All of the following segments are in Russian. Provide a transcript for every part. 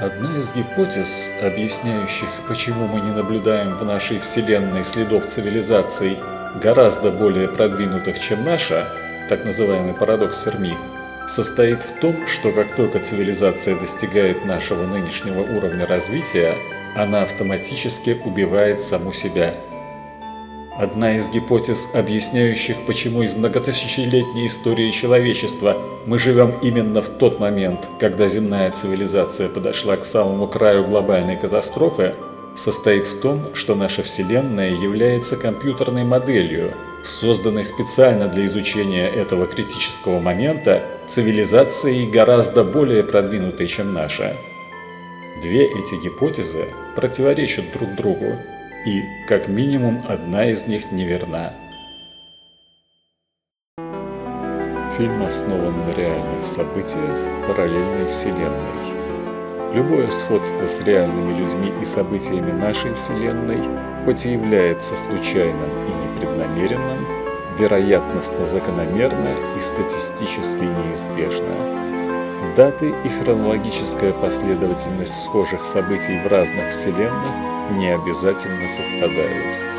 Одна из гипотез, объясняющих, почему мы не наблюдаем в нашей Вселенной следов цивилизаций гораздо более продвинутых, чем наша, так называемый парадокс Ферми, состоит в том, что как только цивилизация достигает нашего нынешнего уровня развития, она автоматически убивает саму себя. Одна из гипотез, объясняющих, почему из многотысячелетней истории человечества мы живем именно в тот момент, когда земная цивилизация подошла к самому краю глобальной катастрофы, состоит в том, что наша Вселенная является компьютерной моделью, созданной специально для изучения этого критического момента цивилизацией гораздо более продвинутой, чем наша. Две эти гипотезы противоречат друг другу, и, как минимум, одна из них неверна. Фильм основан на реальных событиях параллельной вселенной. Любое сходство с реальными людьми и событиями нашей Вселенной, хоть и является случайным и непреднамеренным, вероятностно закономерно и статистически неизбежно. Даты и хронологическая последовательность схожих событий в разных вселенных не обязательно совпадают.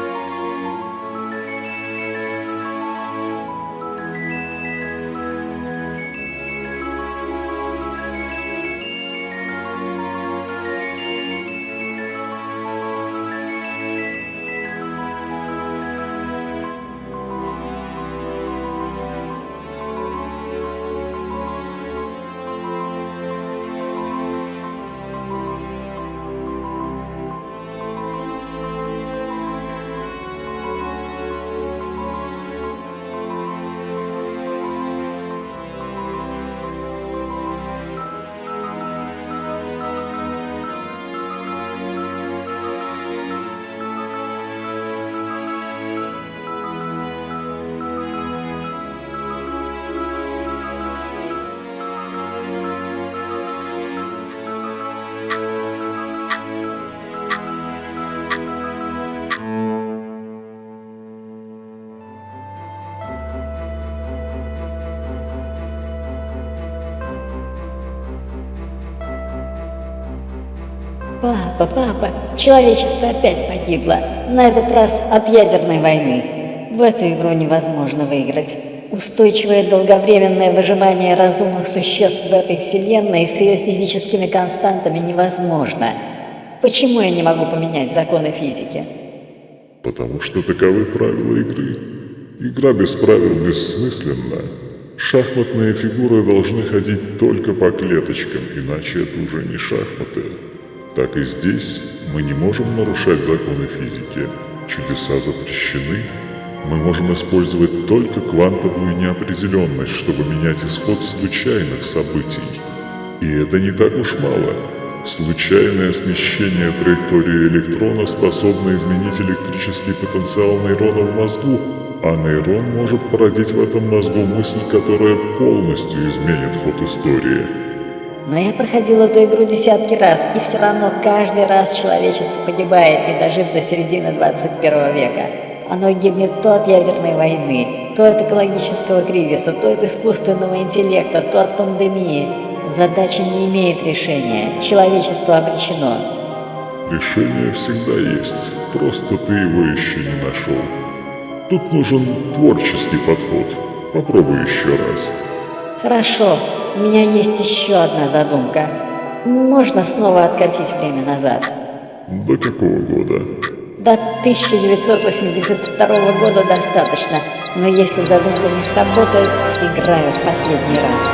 Папа, человечество опять погибло. На этот раз от ядерной войны. В эту игру невозможно выиграть. Устойчивое долговременное выживание разумных существ в этой вселенной с ее физическими константами невозможно. Почему я не могу поменять законы физики? Потому что таковы правила игры. Игра без правил бессмысленна. Шахматные фигуры должны ходить только по клеточкам, иначе это уже не шахматы. Так и здесь мы не можем нарушать законы физики. Чудеса запрещены. Мы можем использовать только квантовую неопределенность, чтобы менять исход случайных событий. И это не так уж мало. Случайное смещение траектории электрона способно изменить электрический потенциал нейрона в мозгу, а нейрон может породить в этом мозгу мысль, которая полностью изменит ход истории. Но я проходила эту игру десятки раз, и все равно каждый раз человечество погибает, не дожив до середины 21 века. Оно гибнет то от ядерной войны, то от экологического кризиса, то от искусственного интеллекта, то от пандемии. Задача не имеет решения, человечество обречено. Решение всегда есть, просто ты его еще не нашел. Тут нужен творческий подход. Попробуй еще раз. Хорошо, у меня есть еще одна задумка. Можно снова откатить время назад. До какого года? До 1982 года достаточно, но если задумка не сработает, играю в последний раз.